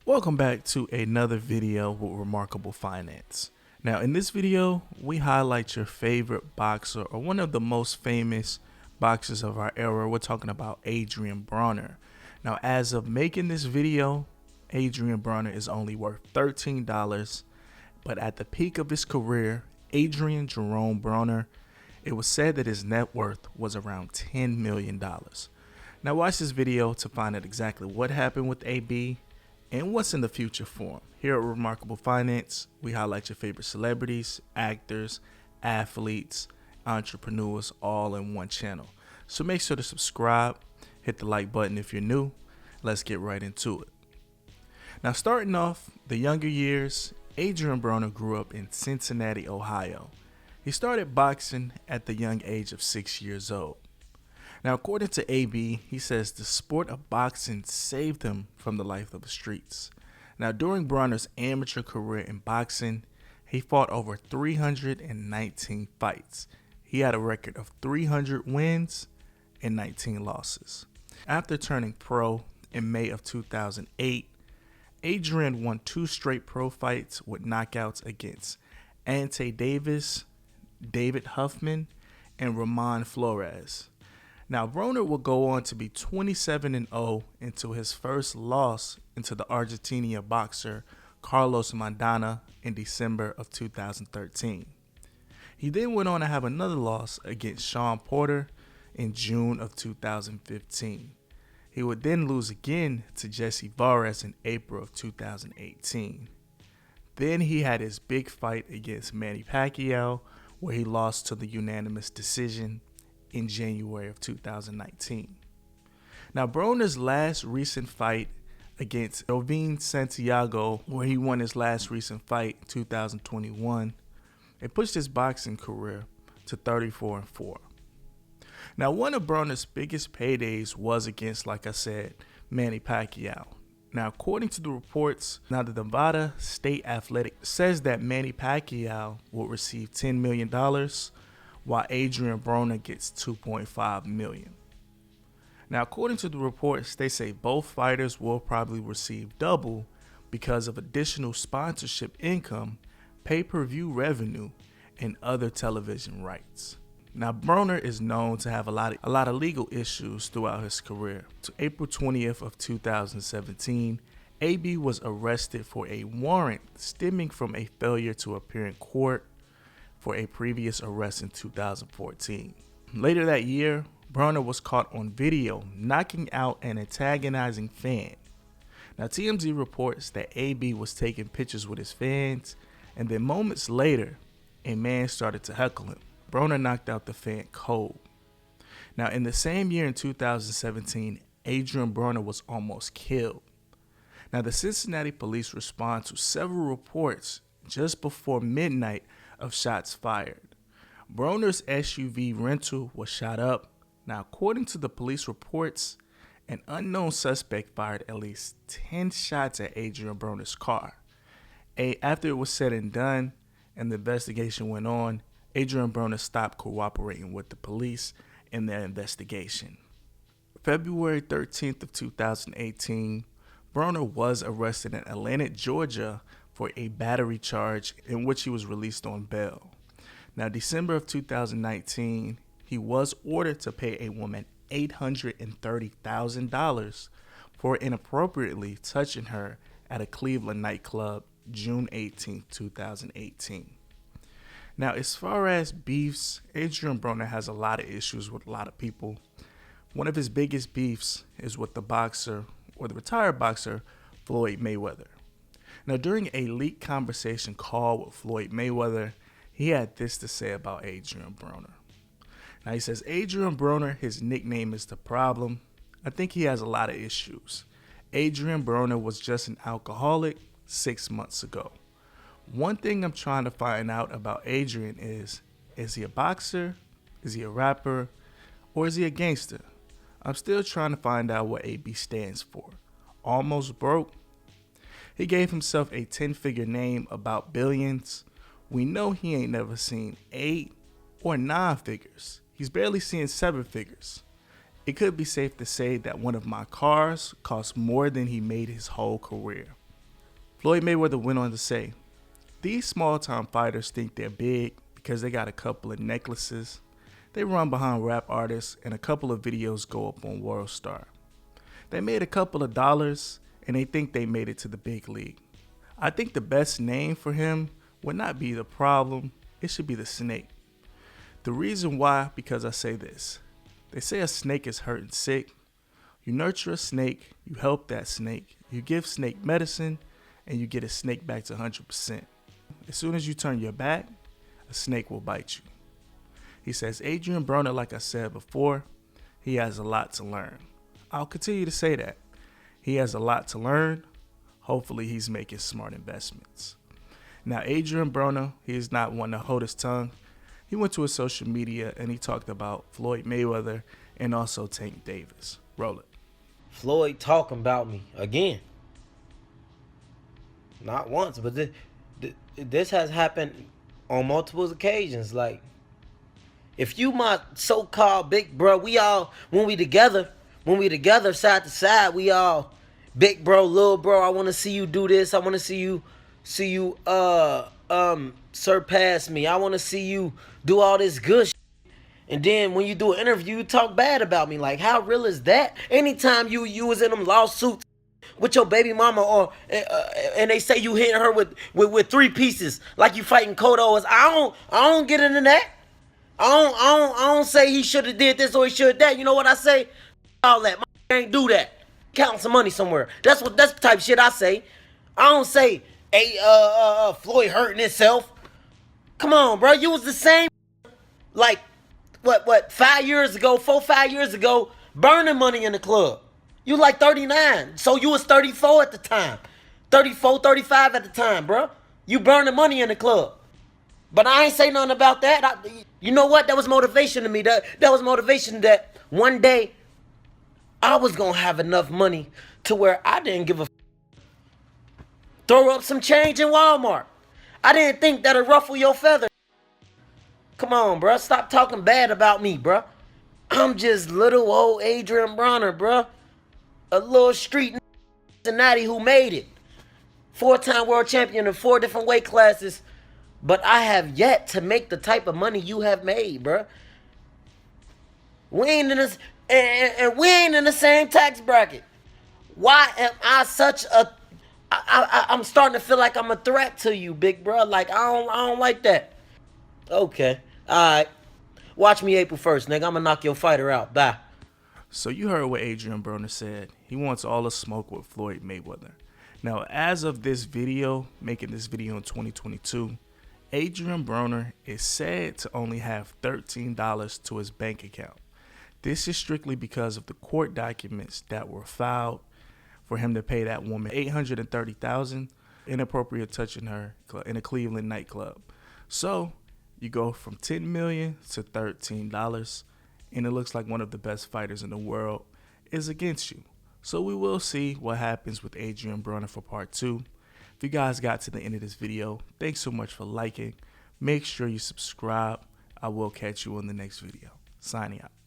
Welcome back to another video with Remarkable Finance. Now in this video, we highlight your favorite boxer or one of the most famous boxers of our era. We're talking about Adrien Broner. Now as of making this video, Adrien Broner is only worth $13, but at the peak of his career, Adrien Jerome Broner, it was said that his net worth was around $10 million. Now watch this video to find out exactly what happened with AB and what's in the future for him. Here at Remarkable Finance, we highlight your favorite celebrities, actors, athletes, entrepreneurs, all in one channel. So make sure to subscribe, hit the like button if you're new. Let's get right into it. Now starting off the younger years, Adrien Broner grew up in Cincinnati, Ohio. He started boxing at the young age of 6 years old. Now, according to AB, he says the sport of boxing saved him from the life of the streets. Now, during Broner's amateur career in boxing, he fought over 319 fights. He had a record of 300 wins and 19 losses. After turning pro in May of 2008, Adrien won 2 straight pro fights with knockouts against Ante Davis, David Huffman, and Ramon Flores. Now, Broner will go on to be 27-0 into his first loss into the Argentinian boxer Carlos Maidana in December of 2013. He then went on to have another loss against Shawn Porter in June of 2015. He would then lose again to Jesse Vargas in April of 2018. Then he had his big fight against Manny Pacquiao, where he lost to the unanimous decision in January of 2019. Now, Broner's last recent fight against Jovine Santiago, where he won his last recent fight in 2021, it pushed his boxing career to 34-4. Now, one of Broner's biggest paydays was against, like I said, Manny Pacquiao. Now, according to the reports, the Nevada State Athletic says that Manny Pacquiao will receive $10 million, while Adrien Broner gets $2.5 million. Now, according to the reports, they say both fighters will probably receive double because of additional sponsorship income, pay-per-view revenue, and other television rights. Now, Broner is known to have a lot of legal issues throughout his career. To April 20th of 2017, AB was arrested for a warrant stemming from a failure to appear in court for a previous arrest in 2014. Later that year, Broner was caught on video knocking out an antagonizing fan. Now, TMZ reports that AB was taking pictures with his fans, and then moments later, a man started to heckle him. Broner knocked out the fan cold. Now, in the same year in 2017, Adrien Broner was almost killed. Now, the Cincinnati police respond to several reports just before midnight of shots fired. Broner's SUV rental was shot up. Now, according to the police reports, an unknown suspect fired at least 10 shots at Adrien Broner's car. After it was said and done and the investigation went on, Adrien Broner stopped cooperating with the police in their investigation. February 13th of 2018, Broner was arrested in Atlanta, Georgia for a battery charge in which he was released on bail. Now, December of 2019, he was ordered to pay a woman $830,000 for inappropriately touching her at a Cleveland nightclub June 18, 2018. Now, as far as beefs, Adrien Broner has a lot of issues with a lot of people. One of his biggest beefs is with the boxer, or the retired boxer, Floyd Mayweather. Now, during a leaked conversation call with Floyd Mayweather, he had this to say about Adrien Broner. Now, he says, Adrien Broner, his nickname is the problem. I think he has a lot of issues. Adrien Broner was just an alcoholic 6 months ago. One thing I'm trying to find out about Adrien is he a boxer? Is he a rapper? Or is he a gangster? I'm still trying to find out what AB stands for. Almost broke? He gave himself a 10-figure name about billions. We know he ain't never seen 8 or 9 figures. He's barely seeing 7 figures. It could be safe to say that one of my cars cost more than he made his whole career. Floyd Mayweather went on to say, "These small-time fighters think they're big because they got a couple of necklaces. They run behind rap artists and a couple of videos go up on World Star. They made a couple of dollars and they think they made it to the big league. I think the best name for him would not be the problem, it should be the snake. The reason why, because I say this. They say a snake is hurt and sick. You nurture a snake, you help that snake, you give snake medicine, and you get a snake back to 100%. As soon as you turn your back, a snake will bite you." He says, Adrien Broner, like I said before, he has a lot to learn. I'll continue to say that. He has a lot to learn. Hopefully he's making smart investments. Now, Adrien Broner, he is not one to hold his tongue. He went to his social media and he talked about Floyd Mayweather and also Tank Davis. Roll it. Floyd talking about me again. Not once, but this has happened on multiple occasions. Like, if you my so-called big bro, we all, when we together side to side, we all big bro, little bro. I want to see you do this. I want to see you surpass me. I want to see you do all this good shit. And then when you do an interview, you talk bad about me. Like, how real is that? Anytime you was in them lawsuits with your baby mama, or and they say you hitting her with 3 pieces, like you fighting Kodos, I don't get into that. I don't say he should have did this or he should have that. You know what I say? All that. My ain't do that. Counting some money somewhere. That's the type of shit I say. I don't say, hey, Floyd hurting himself. Come on, bro. You was the same, like, what, 5 years ago, 5 years ago, burning money in the club. You like 39. So you was 34 at the time. 34, 35 at the time, bro. You burning money in the club. But I ain't say nothing about that. You know what? That was motivation to me. That was motivation that one day I was going to have enough money to where I didn't give a throw up some change in Walmart. I didn't think that'd ruffle your feather. Come on, bro. Stop talking bad about me, bro. I'm just little old Adrien Broner, bro. A little street Cincinnati who made it. 4-time world champion in 4 different weight classes. But I have yet to make the type of money you have made, bro. We ain't in this, and we ain't in the same tax bracket. Why am I such a? I'm starting to feel like I'm a threat to you, big bro. Like I don't like that. Okay, all right. Watch me April 1st, nigga. I'm gonna knock your fighter out. Bye. So you heard what Adrien Broner said. He wants all the smoke with Floyd Mayweather. Now, as of this video, making this video in 2022, Adrien Broner is said to only have $13 to his bank account. This is strictly because of the court documents that were filed for him to pay that woman $830,000 inappropriate touching her in a Cleveland nightclub. So you go from $10 million to $13, and it looks like one of the best fighters in the world is against you. So we will see what happens with Adrien Broner for part 2. If you guys got to the end of this video, thanks so much for liking. Make sure you subscribe. I will catch you on the next video. Signing out.